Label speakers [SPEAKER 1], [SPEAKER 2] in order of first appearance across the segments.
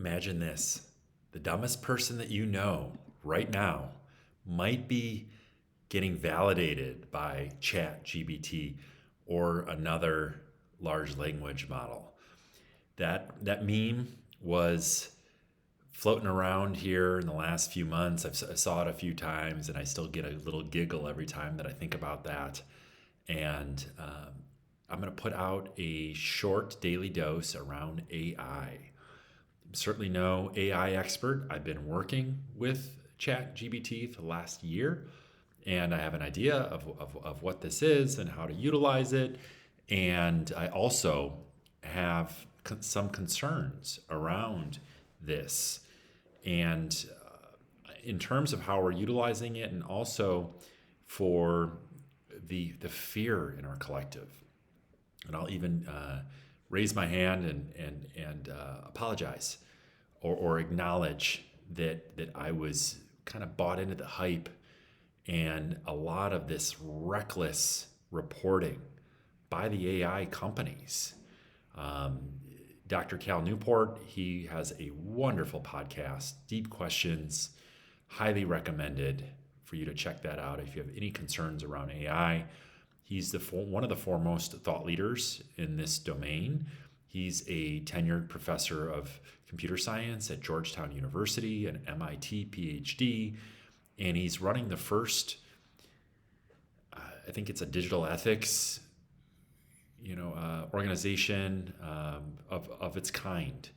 [SPEAKER 1] Imagine this. The dumbest person that you know right now might be getting validated by Chat GBT or another large language model. That meme was floating around here in the last few months. I saw it a few times, and I still get a little giggle every time that I think about that. And I'm going to put out a short daily dose around AI. I'm certainly no AI expert. I've been working with ChatGPT for the last year, and I have an idea of what this is and how to utilize it. And I also have some concerns around this. And in terms of how we're utilizing it, and also for the fear in our collective. And I'll even raise my hand and apologize or acknowledge that I was kind of bought into the hype and a lot of this reckless reporting by the AI companies. Dr. Cal Newport, he has a wonderful podcast, Deep Questions, highly recommended for you to check that out if you have any concerns around AI. He's one of the foremost thought leaders in this domain. He's a tenured professor of computer science at Georgetown University, an MIT PhD, and he's running the first, I think it's a digital ethics, organization of its kind.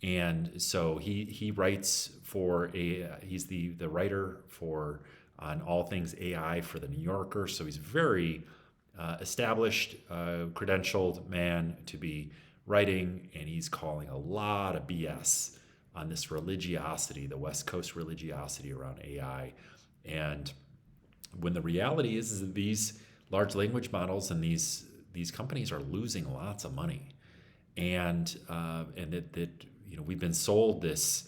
[SPEAKER 1] And so he writes he's the writer on all things AI for the New Yorker. So he's very established, credentialed man to be writing, and he's calling a lot of BS on this religiosity, the West Coast religiosity around AI. And when the reality is that these large language models and these companies are losing lots of money, and that we've been sold this.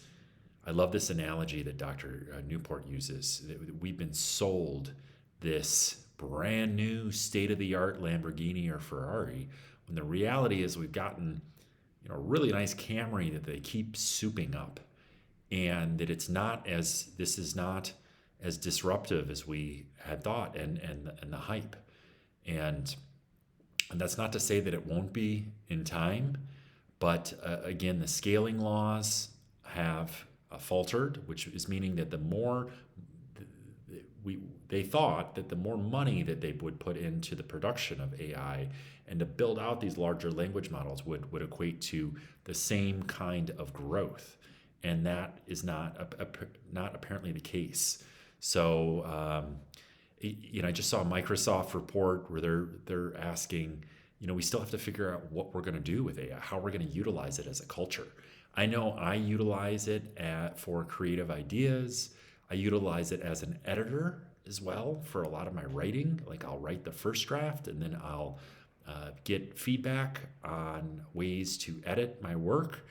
[SPEAKER 1] I love this analogy that Dr. Newport uses. That we've been sold this brand new state-of-the-art Lamborghini or Ferrari, when the reality is we've gotten a really nice Camry that they keep souping up, and that this is not as disruptive as we had thought, and the hype, and that's not to say that it won't be in time, but again, the scaling laws have faltered, which is meaning that the more they thought that the more money that they would put into the production of AI and to build out these larger language models would equate to the same kind of growth, and that is not apparently the case. So I just saw a Microsoft report where they're asking, we still have to figure out what we're going to do with AI, how we're going to utilize it as a culture. I know I utilize it for creative ideas. I utilize it as an editor as well for a lot of my writing. Like, I'll write the first draft, and then I'll get feedback on ways to edit my work.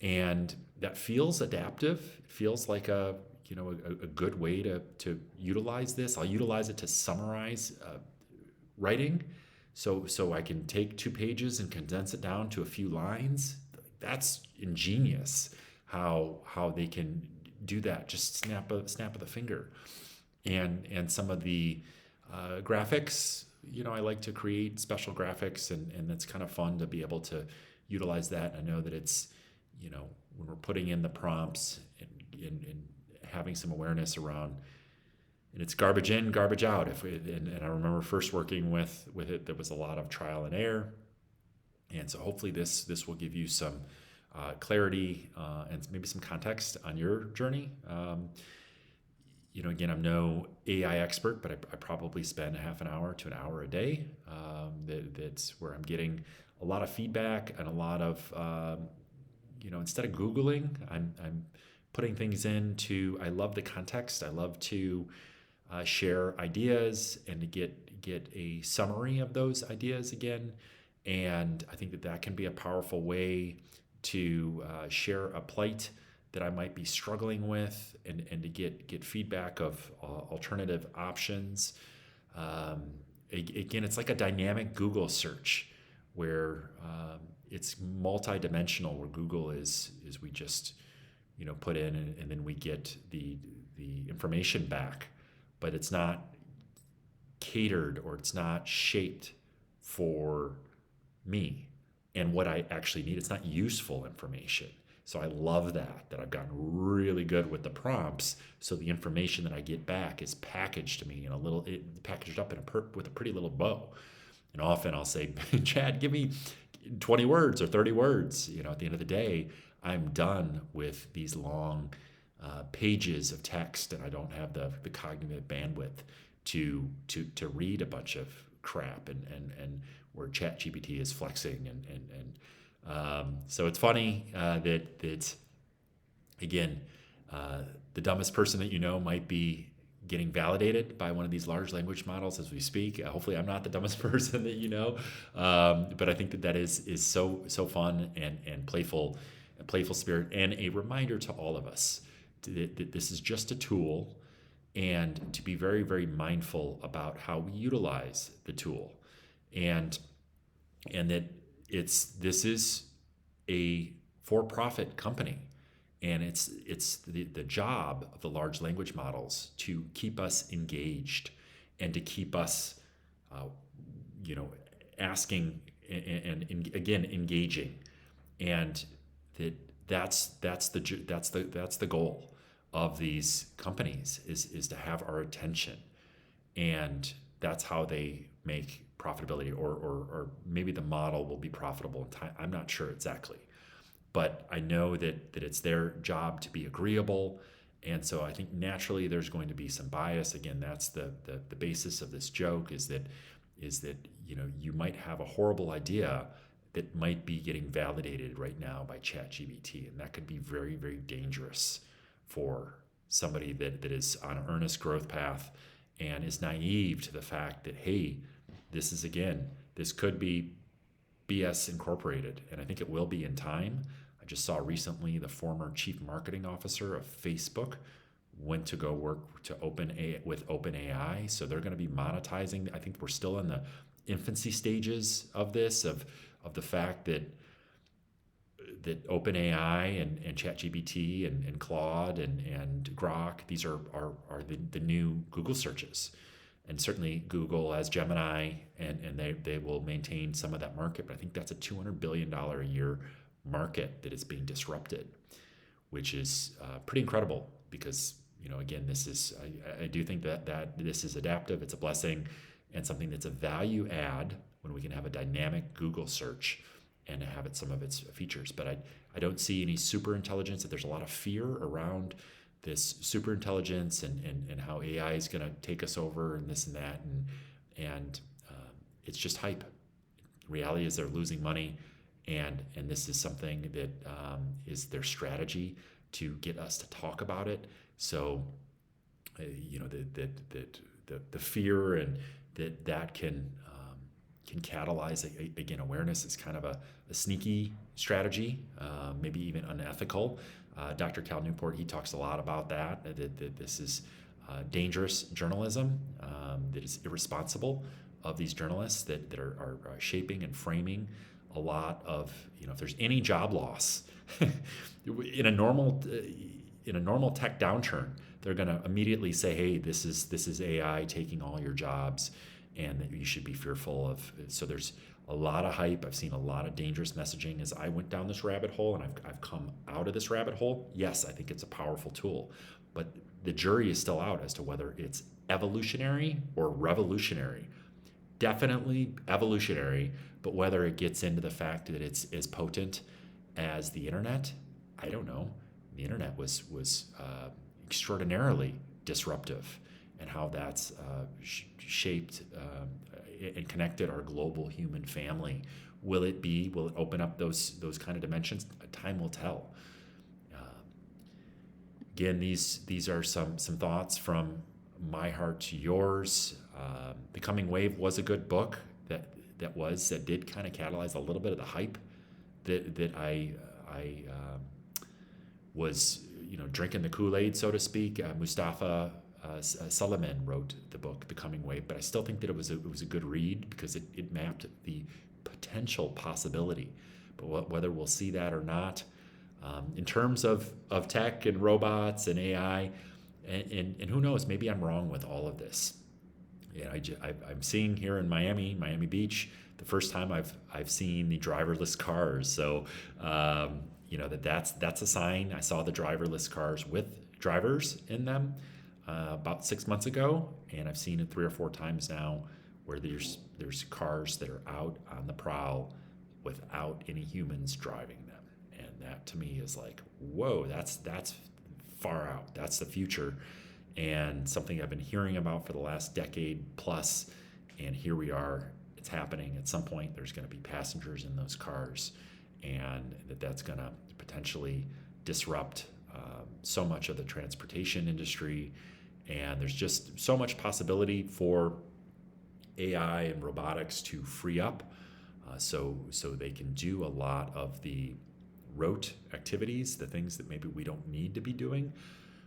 [SPEAKER 1] And that feels adaptive. It feels like a good way to utilize this. I'll utilize it to summarize writing. So I can take 2 pages and condense it down to a few lines. That's ingenious how they can do that. Just snap of the finger. And some of the graphics, I like to create special graphics, and that's kind of fun to be able to utilize that. I know that it's, when we're putting in the prompts and having some awareness around, and it's garbage in, garbage out. And I remember first working with it, there was a lot of trial and error. And so hopefully this will give you some clarity and maybe some context on your journey. Again, I'm no AI expert, but I probably spend a half an hour to an hour a day. That's where I'm getting a lot of feedback and a lot of, instead of Googling, I'm putting things into. I love the context. I love to share ideas and to get a summary of those ideas again. And I think that can be a powerful way to share a plight that I might be struggling with, and to get feedback of alternative options. Again, it's like a dynamic Google search where it's multidimensional, where Google is we just put in, and then we get the information back, but it's not catered or it's not shaped for me and what I actually need. It's not useful information. So I love that I've gotten really good with the prompts. So the information that I get back is packaged to me in packaged up with a pretty little bow. And often I'll say, Chad, give me 20 words or 30 words. At the end of the day, I'm done with these long pages of text, and I don't have the cognitive bandwidth to read a bunch of crap and where ChatGPT is flexing and so it's funny that again, the dumbest person that might be getting validated by one of these large language models as we speak. Hopefully, I'm not the dumbest person that but I think that is so fun and playful, a playful spirit, and a reminder to all of us that this is just a tool, and to be very, very mindful about how we utilize the tool, and that this is a for-profit company, and it's the job of the large language models to keep us engaged and to keep us asking and again engaging, and that's the goal of these companies is to have our attention, and that's how they make profitability, or maybe the model will be profitable in time. I'm not sure exactly, but I know that it's their job to be agreeable, and so I think naturally there's going to be some bias. Again, that's the basis of this joke is that you might have a horrible idea that might be getting validated right now by ChatGPT, and that could be very, very dangerous for somebody that is on an earnest growth path and is naive to the fact that, hey, this could be BS incorporated, and I think it will be in time. I just saw recently the former chief marketing officer of Facebook went to go work with OpenAI, so they're going to be monetizing. I think we're still in the infancy stages of this, of the fact that OpenAI and ChatGPT and Claude and Grok, these are the new Google searches. And certainly Google has Gemini, and they will maintain some of that market. But I think that's a $200 billion a year market that is being disrupted, which is pretty incredible because, again, I do think that this is adaptive. It's a blessing and something that's a value add when we can have a dynamic Google search and have some of its features. But I don't see any super intelligence, that there's a lot of fear around this super intelligence and how AI is going to take us over and this and that. And it's just hype. Reality is they're losing money. And this is something that is their strategy to get us to talk about it. So, the fear and that can catalyze again awareness is kind of a sneaky strategy, maybe even unethical. Dr. Cal Newport, he talks a lot about that this is dangerous journalism, that is irresponsible of these journalists that are shaping and framing a lot of, if there's any job loss in a normal tech downturn, they're going to immediately say, hey, this is AI taking all your jobs, and that you should be fearful of. So there's a lot of hype. I've seen a lot of dangerous messaging as I went down this rabbit hole, and I've come out of this rabbit hole. Yes, I think it's a powerful tool, but the jury is still out as to whether it's evolutionary or revolutionary. Definitely evolutionary, but whether it gets into the fact that it's as potent as the internet, I don't know. The internet was extraordinarily disruptive, and how that's shaped and connected our global human family. Will it open up those kind of dimensions? Time will tell. Again, these are some thoughts from my heart to yours. The Coming Wave was a good book that did kind of catalyze a little bit of the hype that I was drinking the Kool-Aid, so to speak. Mustafa Suleyman wrote the book The Coming Wave, but I still think that it was a good read because it mapped the potential possibility. But whether we'll see that or not, In terms of tech and robots and AI, and who knows, maybe I'm wrong with all of this. Yeah, I'm seeing here in Miami Beach, the first time I've seen the driverless cars. So, that's a sign. I saw the driverless cars with drivers in them about 6 months ago, and I've seen it 3 or 4 times now, where there's cars that are out on the prowl without any humans driving them, and that to me is like, whoa, that's far out. That's the future, and something I've been hearing about for the last decade plus. And here we are. It's happening. At some point, there's going to be passengers in those cars, and that's going to potentially disrupt so much of the transportation industry. And there's just so much possibility for AI and robotics to free up, so they can do a lot of the rote activities, the things that maybe we don't need to be doing.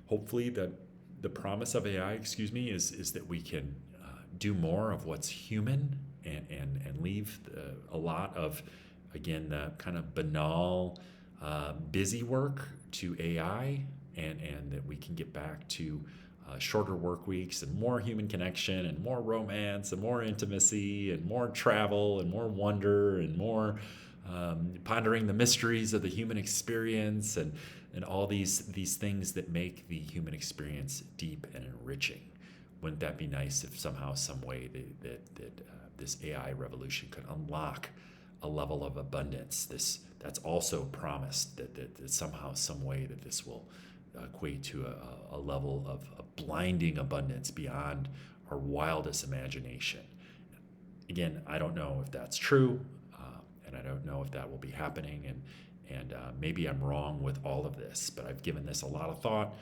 [SPEAKER 1] Hopefully, the promise of AI, is that we can do more of what's human, and leave a lot of, again, the kind of banal, busy work to AI, and that we can get back to shorter work weeks and more human connection and more romance and more intimacy and more travel and more wonder and more pondering the mysteries of the human experience, and all these things that make the human experience deep and enriching. Wouldn't that be nice if somehow, some way that this AI revolution could unlock a level of abundance? That's also promised, that somehow, some way, that this will equate to a level of blinding abundance beyond our wildest imagination. Again, I don't know if that's true, and I don't know if that will be happening, and maybe I'm wrong with all of this, but I've given this a lot of thought,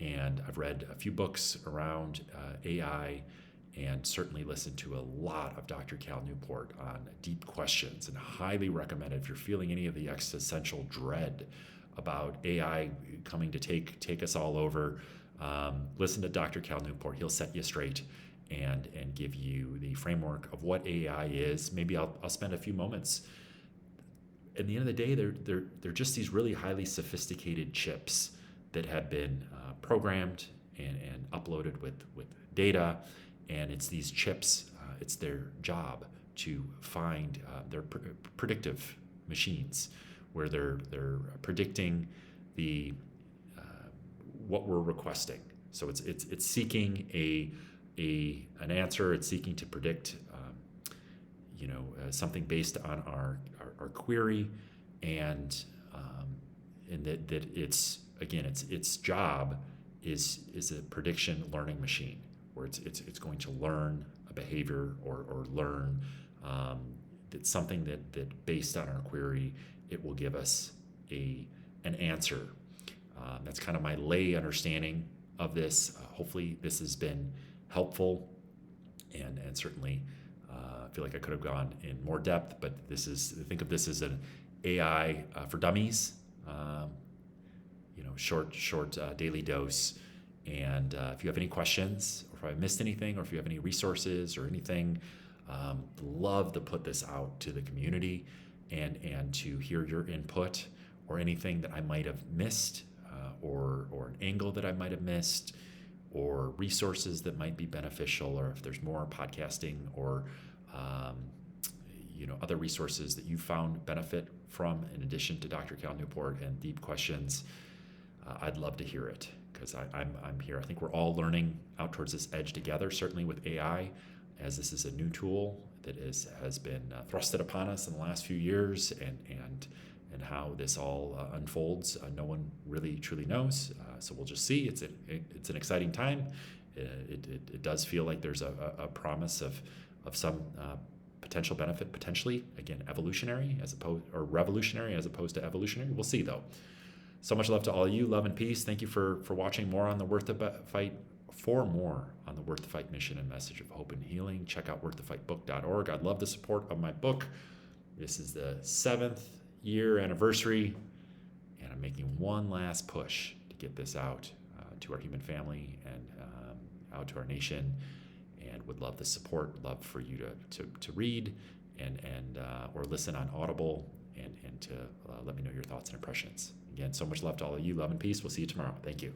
[SPEAKER 1] and I've read a few books around AI, and certainly listened to a lot of Dr. Cal Newport on deep questions, and highly recommend it if you're feeling any of the existential dread about AI coming to take us all over. Listen to Dr. Cal Newport. He'll set you straight and give you the framework of what AI is. Maybe I'll spend a few moments. At the end of the day, they're just these really highly sophisticated chips that have been programmed and uploaded with data, and it's these chips. It's their job to find their predictive machines, where they're predicting the what we're requesting. So it's seeking an answer. It's seeking to predict something based on our query, and that its job is a prediction learning machine, where it's going to learn a behavior or learn that something that based on our query, it will give us an answer. That's kind of my lay understanding of this. Hopefully this has been helpful, and certainly I feel like I could have gone in more depth, but think of this as an AI for dummies, short daily dose. And if you have any questions, or if I missed anything, or if you have any resources or anything, love to put this out to the community, and to hear your input, or anything that I might have missed, or an angle that I might have missed, or resources that might be beneficial, or if there's more podcasting or other resources that you found benefit from, in addition to Dr. Cal Newport and deep questions. I'd love to hear it, because I'm here. I think we're all learning out towards this edge together, certainly with AI, as this is a new tool that has been thrusted upon us in the last few years, and how this all unfolds, no one really truly knows. So we'll just see. It's an exciting time. It does feel like there's a promise of some potential benefit, potentially, again, revolutionary as opposed to evolutionary. We'll see, though. So much love to all of you. Love and peace. Thank you for watching. More on the Worth the Fight. For more on the Worth the Fight mission and message of hope and healing, check out worththefightbook.org. I'd love the support of my book. This is the 7th year anniversary, and I'm making one last push to get this out to our human family, and out to our nation, and would love the support. Love for you to read and or listen on Audible, and to let me know your thoughts and impressions. Again, so much love to all of you. Love and peace. We'll see you tomorrow. Thank you.